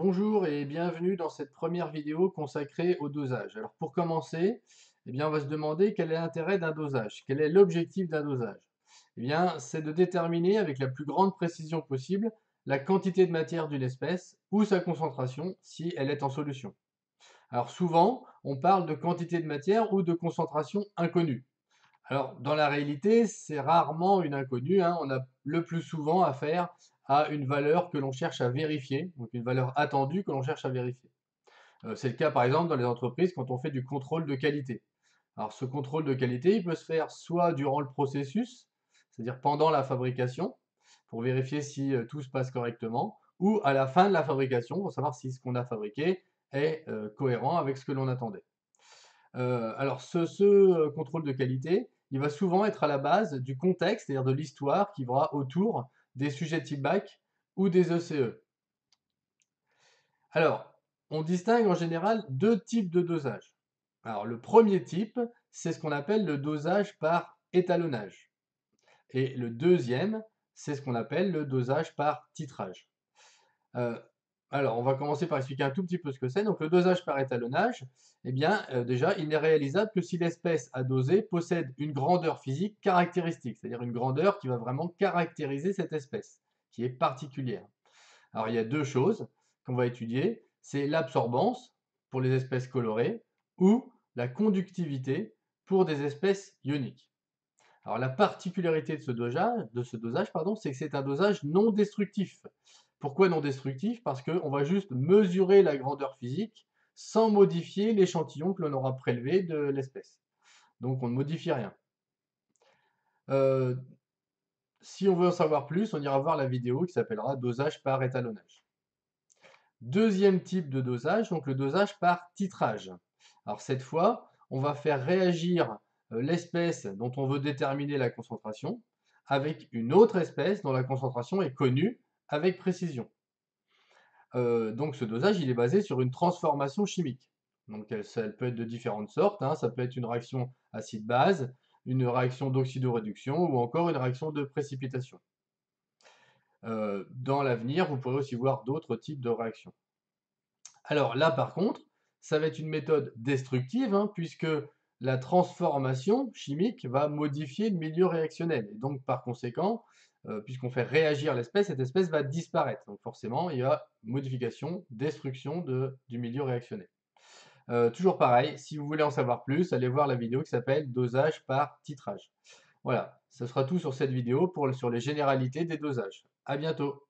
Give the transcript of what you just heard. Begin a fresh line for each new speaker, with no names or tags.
Bonjour et bienvenue dans cette première vidéo consacrée au dosage. Alors pour commencer, on va se demander quel est l'intérêt d'un dosage, quel est l'objectif d'un dosage. C'est de déterminer avec la plus grande précision possible la quantité de matière d'une espèce ou sa concentration si elle est en solution. Alors souvent, on parle de quantité de matière ou de concentration inconnue. Alors, dans la réalité, c'est rarement une inconnue, hein. On a le plus souvent affaire à une valeur que l'on cherche à vérifier, donc une valeur attendue que l'on cherche à vérifier. C'est le cas par exemple dans les entreprises quand on fait du contrôle de qualité. Alors ce contrôle de qualité, il peut se faire soit durant le processus, c'est-à-dire pendant la fabrication, pour vérifier si tout se passe correctement, ou à la fin de la fabrication, pour savoir si ce qu'on a fabriqué est cohérent avec ce que l'on attendait. Alors ce contrôle de qualité, il va souvent être à la base du contexte, c'est-à-dire de l'histoire qui va autour des sujets type bac ou des ECE. Alors, on distingue en général 2 types de dosage. Alors le premier type, c'est ce qu'on appelle le dosage par étalonnage et le deuxième, c'est ce qu'on appelle le dosage par titrage. Heu, alors, on va commencer par expliquer un tout petit peu ce que c'est. Donc, le dosage par étalonnage, déjà, il n'est réalisable que si l'espèce à doser possède une grandeur physique caractéristique, c'est-à-dire une grandeur qui va vraiment caractériser cette espèce, qui est particulière. Alors, il y a 2 choses qu'on va étudier, c'est l'absorbance pour les espèces colorées ou la conductivité pour des espèces ioniques. Alors la particularité de ce dosage, pardon, c'est que c'est un dosage non destructif. Pourquoi non destructif? Parce qu'on va juste mesurer la grandeur physique sans modifier l'échantillon que l'on aura prélevé de l'espèce. Donc on ne modifie rien. Euh, Si on veut en savoir plus, on ira voir la vidéo qui s'appellera dosage par étalonnage. Deuxième type de dosage, donc le dosage par titrage. Alors cette fois, on va faire réagir l'espèce dont on veut déterminer la concentration avec une autre espèce dont la concentration est connue avec précision. Donc ce dosage, il est basé sur une transformation chimique. Donc elle peut être de différentes sortes, hein. Ça peut être une réaction acide-base, une réaction d'oxydoréduction ou encore une réaction de précipitation. Dans l'avenir, vous pourrez aussi voir d'autres types de réactions. Alors là, par contre, ça va être une méthode destructive, hein, puisque la transformation chimique va modifier le milieu réactionnel. Et donc, par conséquent, puisqu'on fait réagir l'espèce, cette espèce va disparaître. Donc forcément, il y a modification, destruction du milieu réactionnel. Toujours pareil, si vous voulez en savoir plus, allez voir la vidéo qui s'appelle dosage par titrage. Voilà, ce sera tout sur cette vidéo sur les généralités des dosages. À bientôt.